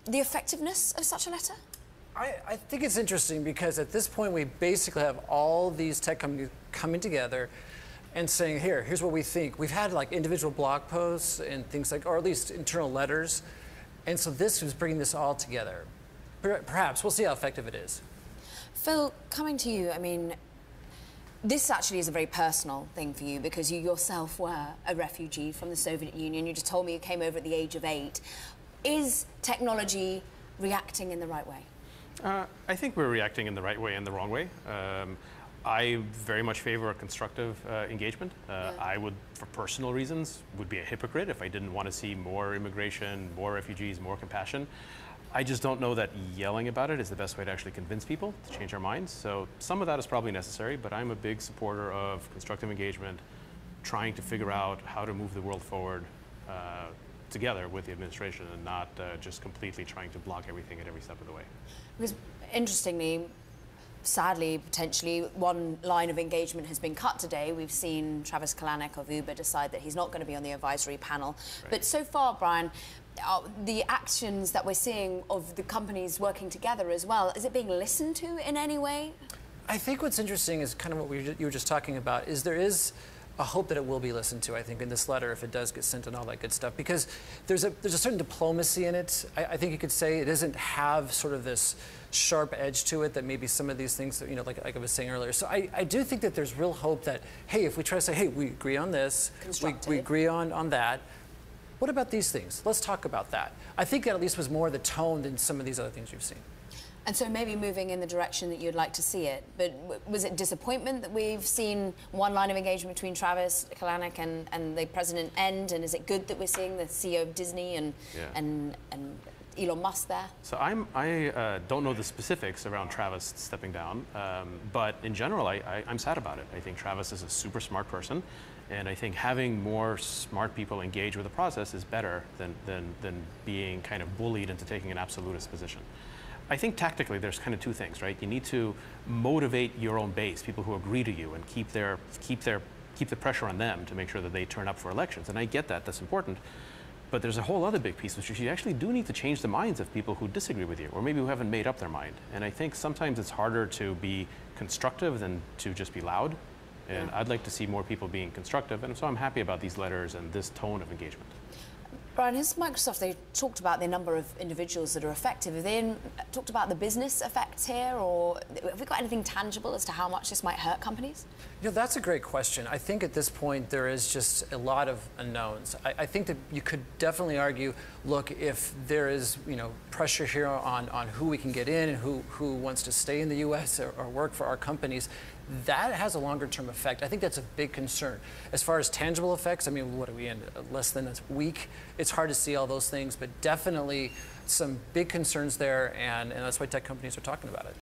the effectiveness of such a letter? I think it's interesting because at this point we basically have all these tech companies coming together and saying, here's what we think. We've had like individual blog posts and things like, or at least internal letters. And so this was bringing this all together. Perhaps, we'll see how effective it is. Phil, coming to you, I mean, this actually is a very personal thing for you because you yourself were a refugee from the Soviet Union. You just told me you came over at the age of 8. Is technology reacting in the right way? I think we're reacting in the right way and the wrong way. I very much favor a constructive engagement. I would, for personal reasons, would be a hypocrite if I didn't want to see more immigration, more refugees, more compassion. I just don't know that yelling about it is the best way to actually convince people to change their minds. So some of that is probably necessary, but I'm a big supporter of constructive engagement, trying to figure out how to move the world forward together with the administration and not just completely trying to block everything at every step of the way. Because interestingly, sadly, potentially, one line of engagement has been cut today. We've seen Travis Kalanick of Uber decide that he's not going to be on the advisory panel. Right. But so far, Brian, the actions that we're seeing of the companies working together as well, is it being listened to in any way? I think what's interesting is kind of what you were just talking about, is there is a hope that it will be listened to, I think, in this letter, if it does get sent and all that good stuff, because there's a certain diplomacy in it. I think you could say it doesn't have sort of this sharp edge to it that maybe some of these things, you know, like I was saying earlier. So I do think that there's real hope that, hey, if we try to say, hey, we agree on this, we agree on that, what about these things? Let's talk about that. I think that at least was more the tone than some of these other things you've seen. And so maybe moving in the direction that you'd like to see it. But was it disappointment that we've seen one line of engagement between Travis Kalanick and the president end? And is it good that we're seeing the CEO of Disney and Elon Musk there? So I don't know the specifics around Travis stepping down, but in general, I'm sad about it. I think Travis is a super smart person, and I think having more smart people engage with the process is better than being kind of bullied into taking an absolutist position. I think tactically there's kind of two things, right? You need to motivate your own base, people who agree to you, and keep the pressure on them to make sure that they turn up for elections. And I get that, that's important. But there's a whole other big piece, which is you actually do need to change the minds of people who disagree with you, or maybe who haven't made up their mind. And I think sometimes it's harder to be constructive than to just be loud. And I'd like to see more people being constructive, and so I'm happy about these letters and this tone of engagement. Brian, has Microsoft, they talked about the number of individuals that are affected. Have they talked about the business effects here, or have we got anything tangible as to how much this might hurt companies? You know, that's a great question. I think at this point there is just a lot of unknowns. I think that you could definitely argue, look, if there is, you know, pressure here on who we can get in and who wants to stay in the U.S. or work for our companies, that has a longer term effect. I think that's a big concern. As far as tangible effects, I mean, what are we in, less than a week? It's hard to see all those things, but definitely some big concerns there, and that's why tech companies are talking about it.